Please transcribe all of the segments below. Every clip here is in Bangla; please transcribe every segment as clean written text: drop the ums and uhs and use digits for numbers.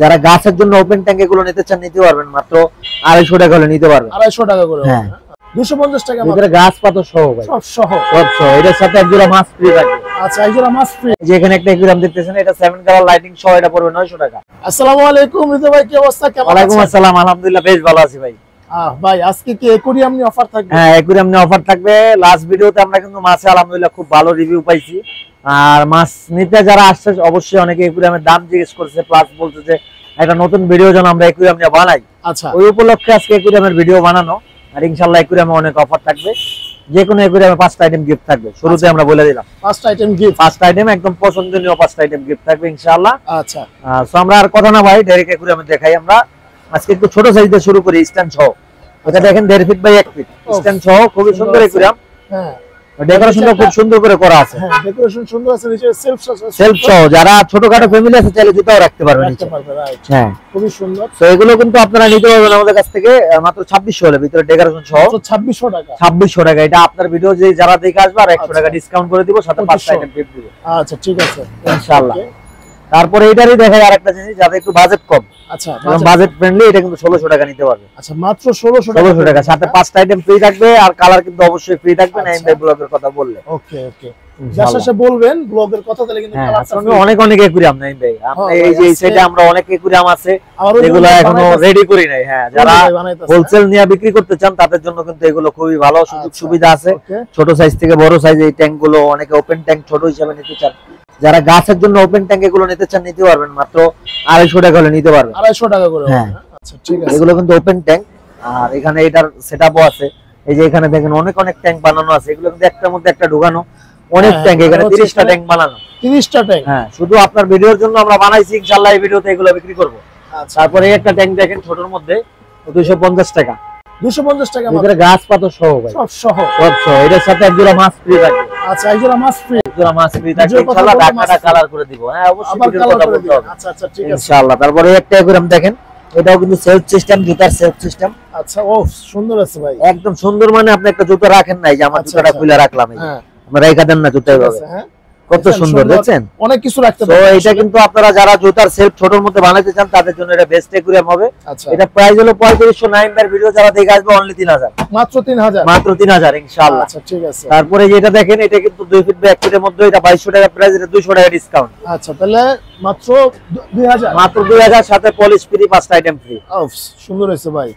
যারা গাছের জন্য ওপেন ট্যাঙ্ক এগুলো নিতে চান নিতে পারবেন, মাত্র 250 টাকা হলে নিতে পারবেন। 250 টাকা করে। হ্যাঁ 250 টাকা ভিতরে গাছ পাতা সহ ভাই, সব সহ। এটার সাথে এক জোড়া মাছ ফ্রি থাকবে। আচ্ছা, এক জোড়া মাছ ফ্রি। যে এখানে একটা একুরিয়াম দেখতেছেন, এটা 7 কালার লাইটিং সহ, এটা পড়বে 900 টাকা। আসসালামু আলাইকুম রিদা ভাই, কি অবস্থা, কেমন আছেন? ওয়ালাইকুম আসসালাম, আলহামদুলিল্লাহ বেশ ভালো আছি ভাই। ভাই আজকে কি একুরিয়াম নিয়ে অফার থাকবে? হ্যাঁ একুরিয়াম নিয়ে অফার থাকবে। লাস্ট ভিডিওতে আমরা কিন্তু মাছে আলহামদুলিল্লাহ খুব ভালো রিভিউ পাইছি, আর মাছ নিতে যারা আসছে অবশ্যই অনেকে একুরিয়ামের দাম জিজ্ঞেস করছে, প্লাস বলছে যে একটা নতুন ভিডিও যেন আমরা একুরিয়াম নিয়ে বানাই। আচ্ছা, ওই উপলক্ষে আজকে একুরিয়ামের ভিডিও বানানো, আর ইনশাআল্লাহ একুরিয়ামে অনেক অফার থাকবে। যে কোনো একুরিয়ামে 5টা আইটেম গিফট থাকবে, শুরুতে আমরা বলে দিলাম 5টা আইটেম গিফট। 5টা আইটেম একদম পছন্দনীয় 5টা আইটেম গিফট থাকবে ইনশাআল্লাহ। আচ্ছা, সো আমরা আর কথা না ভাই ডাইরেক্ট একুরিয়ামে দেখাই। আমরা আজকে একটু ছোট সাইজ দিয়ে শুরু করি, স্ট্যান্ড সহ। এটা দেখেন 1.5 ফিট বাই 1 ফিট স্ট্যান্ড সহ, খুব সুন্দর একুরিয়াম। হ্যাঁ, ডেকোরেশনটা খুব সুন্দর করে করা আছে। হ্যাঁ ডেকোরেশন সুন্দর আছে, নিচে সেলফ সহ, যারা ছোটখাটো ফ্যামিলি আছে চাইলে জুতাও রাখতে পারবে নিচে। হ্যাঁ খুবই সুন্দর। তো এগুলো কিন্তু আপনারা নিতে পারবেন আমাদের কাছ থেকে মাত্র 2600 হলে, ভিতরে ডেকোরেশন সহ 2600 টাকা। 2600 টাকা। এটা আপনার ভিডিও যে যারা দেখে আসবে আর 100 টাকা ডিসকাউন্ট করে দিব, সাথে 5টা আইটেম গিফট দিব। আচ্ছা ঠিক আছে ইনশাআল্লাহ। তারপরে এটারই দেখাই আরেকটা জিনিস, যাদের একটু বাজেট কম, আচ্ছা বাজেট ফ্রেন্ডলি, এটা কিন্তু 1600 টাকা নিতে পারবে। আচ্ছা, মাত্র 1600 টাকা, সাথে 5টা আইটেম ফ্রি থাকবে, আর কালার কিন্তু অবশ্যই ফ্রি থাকবে না এই ব্লগের কথা বললে। ওকে ওকে, যারা বলবেন ব্লগের কথা, তাহলে কিন্তু কালারটা অনেক অনেক একুরিয়াম নাই ভাই। আপনি এই যে এই সাইডে আমরা অনেক একুরিয়াম আছে যেগুলো এখনো রেডি করি নাই। হ্যাঁ, যারা হোলসেল নিয়ে বিক্রি করতে চান তাদের জন্য কিন্তু এগুলো খুবই ভালো সুযোগ সুবিধা আছে। ছোট সাইজ থেকে বড় সাইজ এই ট্যাঙ্ক গুলো, অনেকে ওপেন ট্যাঙ্ক ছোট হিসেবে নিতে চান, যারা গাছের জন্য ওপেন ট্যাঙ্ক এগুলো নিতে চান নিতে পারবেন, মাত্র 250 টাকা হলে নিতে পারবেন। 250 টাকা করে। হ্যাঁ আচ্ছা ঠিক আছে, এগুলো কিন্তু ওপেন ট্যাঙ্ক, আর এখানে এটার সেটআপও আছে। এই যে এখানে দেখেন অনেক অনেক ট্যাঙ্ক বানানো আছে, এগুলো কিন্তু একটার মধ্যে একটা ঢোকানো অনেক ট্যাঙ্ক, এখানে 30টা ট্যাঙ্ক বানানো। 30টা ট্যাঙ্ক? হ্যাঁ, শুধু আপনার ভিডিওর জন্য আমরা বানাইছি, ইনশাআল্লাহ এই ভিডিওতে এগুলো বিক্রি করব। আচ্ছা, তারপরে একটা ট্যাঙ্ক দেখেন ছোটর মধ্যে 250 টাকা। 250 টাকা ভিতরে গাছ পাতা সহ ভাই, সব সহ। সব সহ, এটার সাথে এক জোড়া মাছ ফ্রি থাকবে। আচ্ছা, এক জোড়া মাছ ফ্রি। এক জোড়া মাছ ফ্রি থাকবে ইনশাআল্লাহ। ঢাকনাটা কালার করে দিব। হ্যাঁ অবশ্যই ভিডিওর কথা বলতে হবে। আচ্ছা আচ্ছা ঠিক আছে ইনশাআল্লাহ। তারপরে একটা একুরিয়াম দেখেন, এটাও কিন্তু সেলফ সিস্টেম, জুতার সেলফ সিস্টেম। আচ্ছা, ও সুন্দর আছে ভাই, একদম সুন্দর। মানে আপনি একটা জুতা রাখেন নাই যে আমার জুতাটা খুলে রাখলাম, এই আমরা রাইখা দেন না জুতা এভাবে। হ্যাঁ, কত সুন্দর দেখছেন, অনেক কিছু রাখতে পারবেন। তো এটা কিন্তু আপনারা যারা জুতার সেলফ ছোটর মধ্যে বানাতে চান তাদের জন্য এটা বেস্ট একুরিয়াম হবে। এটা প্রাইস হলো 3500। নাইমবার ভিডিও যারা দেখে আসবে অনলি 3000, মাত্র 3000, মাত্র 3000 ইনশাআল্লাহ। আচ্ছা ঠিক আছে। তারপরে যেটা দেখেন, এটা কিন্তু 2 ফিট বাই 1 ফিটের মধ্যে, এটা 2200 টাকা প্রাইস, এটা 200 টাকা ডিসকাউন্ট। আচ্ছা, তাহলে মাত্র 2000, মাত্র 2000, সাথে পলিশ ফ্রি, 5টা আইটেম ফ্রি। সুন্দর হয়েছে ভাই।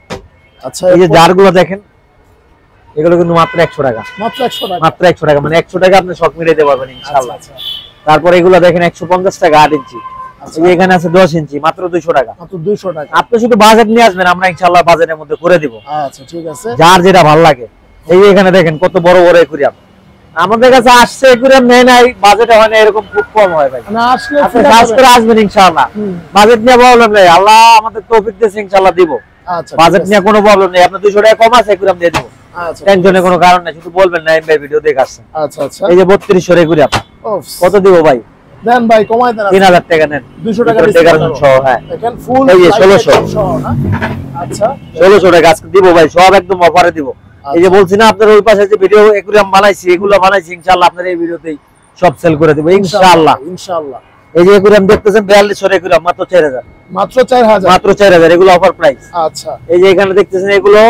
আচ্ছা, এই যে জারগুলো দেখেন, এগুলো কিন্তু মাত্র 100 টাকা, মাত্র 100 টাকা, মাত্র 100 টাকা। মানে 100 টাকা আপনি শখ মিলাইতে পারবেন ইনশাআল্লাহ। আচ্ছা, তারপরে এগুলো দেখেন 150 টাকা 8 ইঞ্চি, এই যে এখানে আছে 10 ইঞ্চি, মাত্র 200 টাকা। মাত্র 200 টাকা। আপনি শুধু বাজেট নিয়ে আসবেন, আমরা ইনশাআল্লাহ বাজেটের মধ্যে করে দিব। আচ্ছা ঠিক আছে, যার যেটা ভালো লাগে। এই যে এখানে দেখেন কত বড় বড় একুরিয়াম আমাদের কাছে আসছে, একুরিয়াম নেয় নাই, বাজেটে হয় না, এরকম খুব কম হয় ভাই। না আসলে আপনি কাজ করে আসবেন ইনশাআল্লাহ, বাজেট নিয়ে প্রবলেম নেই, আল্লাহ আমাদের তৌফিক দিয়েছে ইনশাআল্লাহ দিব। আচ্ছা, বাজেট নিয়ে কোনো প্রবলেম নেই, আপনি 200 টাকা কম আছে একুরিয়াম দিয়ে দিব। আচ্ছা, টেনশনের কোনো কারণ নাই, শুধু বলবেন না ভাই ভিডিও দেখে আসছেন। আচ্ছা আচ্ছা, এই যে 3200 একুরিয়াম কত দিব ভাই? দেন ভাই, কমাই দেন। 3000 টাকা নেন, 200 টাকা ডেকোরেশন সহ। হ্যাঁ দেখেন ফুল এই যে 1600 সহ না। আচ্ছা 1600 টাকা আজকে দিব ভাই, সব একদম অফারে দিব। এই যে বলছি না আপনার ওই পাশে যে ভিডিও একুরিয়াম বানাইছি, এগুলো বানাইছি ইনশাআল্লাহ আপনার এই ভিডিওতেই সব সেল করে দেব ইনশাআল্লাহ। ইনশাআল্লাহ। এই যে একুরিয়াম দেখতেছেন 4200 একুরিয়াম, মাত্র 4000, মাত্র 4000, মাত্র 4000, এগুলো অফার প্রাইস। আচ্ছা, এই যে এখানে দেখতেছেন এগুলো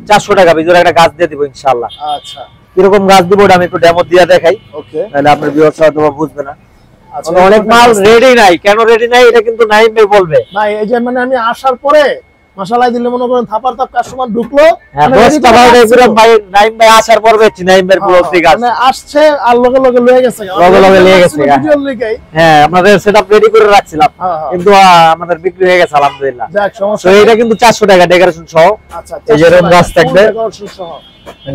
400 টাকা, ভিতরে একটা গাছ দিয়ে দিব ইনশাআল্লাহ। আচ্ছা, কিরকম গাছ দিব ওটা আমি একটু ডেমো দিয়ে দেখাই, ওকে, তাহলে আপনার ভিউয়ার্স হয়তো বুঝবে না। আচ্ছা, অনেক মাল রেডি নাই, কেন রেডি নাই এটা কিন্তু নাইম ভাই বলবে। ভাই এই যে মানে আমি আসার পরে মশালাই দিলে মনে করেন থাপার থাপ কাস্টমার ঢুকলো, ভাই নাইম ভাই আসার পর বেচছি, নাইম ভাই ব্লগ থেকে মানে আসছে আর লগে লগে লয়ে গেছে, লগে লগে লয়ে গেছে। হ্যাঁ, আমাদের সেটআপ রেডি করে রাখছিলাম, কিন্তু আমাদের বিক্রি হয়ে গেছে আলহামদুলিল্লাহ। যাক সমস্যা, তো এটা কিন্তু 400 টাকা ডেকোরেশন সহ। আচ্ছা, এই যে রং গাছ থাকবে,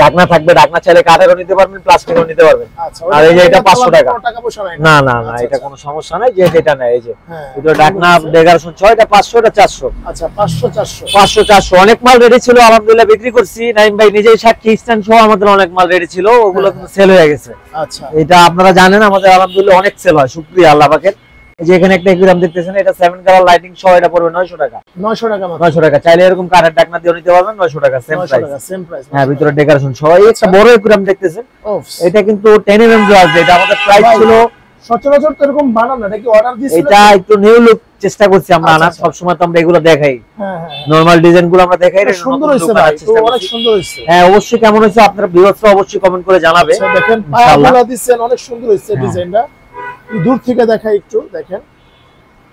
ঢাকনা থাকবে, ঢাকনা চাইলে কাঠেরও নিতে পারবেন, প্লাস্টিকেরও নিতে পারবেন। আর এই যে এটা 500 টাকা। না না না, এটা কোনো সমস্যা নাই, যে এটা নাই। এই যে এটা ঢাকনা ডেকোরেশন 6, এটা 500, এটা 400। আচ্ছা 500 400 500 400 অনেক মাল রেডি ছিল আলহামদুলিল্লাহ, বিক্রি করছি। নাইম ভাই নিজেই সাক্ষী, স্ট্যান্ড সহ আমাদের অনেক মাল রেডি ছিল, ওগুলো কিন্তু সেল হয়ে গেছে। আচ্ছা, এটা আপনারা জানেন আমাদের আলহামদুলিল্লাহ অনেক সেল হয়, শুকরিয়া আল্লাহ পাকের। এই যে এখানে একটা একুরিয়াম দেখতেছেন, এটা 7 কালার লাইটিং সহ, এটা পড়বে 900 টাকা। 900 টাকা মাত্র, 900 টাকা। চাইলে এরকম কাঠের ঢাকনা দিয়ে নিতে পারবেন, 900 টাকা সেম প্রাইস। হ্যাঁ, ভিতরে ডেকোরেশন সহ। এই একটা বড় একুরিয়াম দেখতেছেন, এটা কিন্তু 10 mm গ্লাস, এটা আমাদের প্রাইস ছিল সচরাচর তো এরকম বানান না, এটা কি অর্ডার দিয়েছিলেন? এটা একটু নিউ লুক চেষ্টা করছি আমরা আচ্ছা, আনার, আচ্ছা। সব সময় তো আমরা এগুলো দেখাই, হ্যাঁ হ্যাঁ নরমাল ডিজাইন গুলো আমরা দেখাই, এটা সুন্দর হয়েছে ভাই, তো অনেক সুন্দর হয়েছে। হ্যাঁ অবশ্যই কেমন হয়েছে আপনারা ভিউয়ার্সরা অবশ্যই কমেন্ট করে জানাবে। আচ্ছা, দেখেন পায়াগুলো দিচ্ছেন অনেক সুন্দর হয়েছে ডিজাইনটা, দূর থেকে দেখাই একটু, দেখেন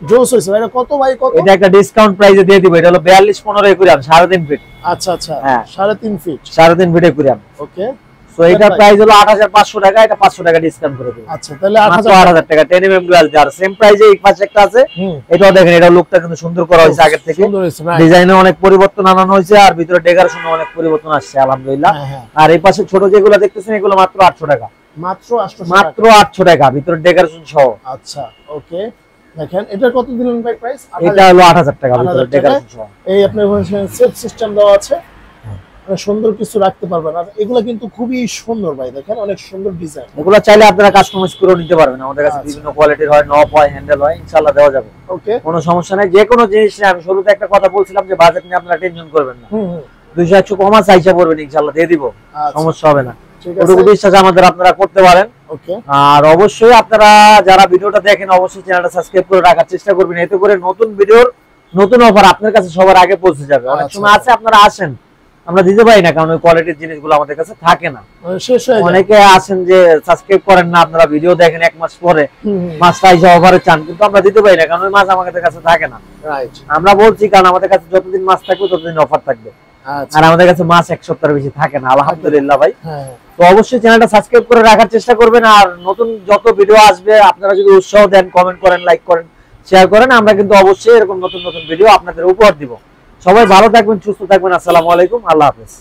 জোস হয়েছে ভাই। এটা কত ভাই, কত? এটা একটা ডিসকাউন্ট প্রাইসে দিয়ে দিব, এটা হলো 42-15 একুরিয়াম 3.5 ফিট। আচ্ছা আচ্ছা, হ্যাঁ 3.5 ফিট, 3.5 ফিট একুরিয়াম। ওকে, সো এটার প্রাইস হলো 8500 টাকা, এটা 500 টাকা ডিসকাউন্ট করে দেব। আচ্ছা তাহলে মাত্র 8000 টাকা 10 mm গ্লাস দিয়ে। আর সেম প্রাইসে এই পাশে একটা আছে, এটাও দেখেন, এটা লুকটা কিন্তু সুন্দর করা হয়েছে আগের থেকে, সুন্দর হয়েছে ভাই, ডিজাইনে অনেক পরিবর্তন আনানো হয়েছে, আর ভিতরে ডেকোরেশনে অনেক পরিবর্তন আসছে আলহামদুলিল্লাহ। হ্যাঁ। আর এই পাশে ছোট যেগুলো দেখতেছেন এগুলো মাত্র 800 টাকা, মাত্র 800 মাত্র 800 টাকা ভিতরে ডেকোরেশন সহ। আচ্ছা ওকে, দেখেন এটা কত দিলেন ভাই প্রাইস? এটা হলো 8000 টাকা ভিতরে 8000 ডেকোরেশন সহ। এই আপনার সেফ সিস্টেম দেওয়া আছে, মানে সুন্দর কিছু রাখতে পারবেন। আর এগুলো কিন্তু খুবই সুন্দর ভাই, দেখেন অনেক সুন্দর ডিজাইন। এগুলো চাইলে আপনারা কাস্টমাইজ করে নিতে পারবেন, আমাদের কাছে বিভিন্ন কোয়ালিটির হয়, নব হয়, হ্যান্ডেল হয়, ইনশাআল্লাহ দেওয়া যাবে, ওকে কোনো সমস্যা নাই। যে কোনো জিনিস নিয়ে আমি শুরুতে একটা কথা বলছিলাম যে বাজেট নিয়ে আপনারা টেনশন করবেন না, 200-100 কমা চাইছে পড়বেন, ইনশাআল্লাহ দিয়ে দিব, সমস্যা হবে না। ঠিক ওটুকু আছে, বিশ্বাস আমাদের আপনারা করতে পারেন। ওকে আর অবশ্যই আপনারা যারা ভিডিওটা দেখেন অবশ্যই চ্যানেলটা সাবস্ক্রাইব করে রাখার চেষ্টা করবেন, এতে করে নতুন ভিডিওর নতুন অফার আপনার কাছে সবার আগে পৌঁছে যাবে। অনেক সময় আছে আপনারা আসেন আমরা দিতে পারি না, কারণ ওই কোয়ালিটির জিনিসগুলো আমাদের কাছে থাকে না, শেষ হয়ে যায়। অনেকে আছেন যে সাবস্ক্রাইব করেন না, আপনারা ভিডিও দেখেন 1 মাস পরে মাছটা এসে অফারে চান, কিন্তু আমরা দিতে পারি না, কারণ ওই মাছ আমাদের কাছে থাকে না। রাইট, আমরা বলছি কারণ আমাদের কাছে যতদিন মাছ থাকবে ততদিন অফার থাকবে, আর আমাদের কাছে মাছ 1 সপ্তাহের বেশি থাকে না আলহামদুলিল্লাহ ভাই। তো অবশ্যই চ্যানেলটা সাবস্ক্রাইব করে রাখার চেষ্টা করবেন, আর নতুন যত ভিডিও আসবে আপনারা যদি উৎসাহ দেন, কমেন্ট করেন, লাইক করেন, শেয়ার করেন, আমরা কিন্তু অবশ্যই এরকম নতুন নতুন ভিডিও আপনাদের উপহার দিব। সবাই ভালো থাকবেন, সুস্থ থাকবেন, আসসালামু আলাইকুম, আল্লাহ হাফেজ।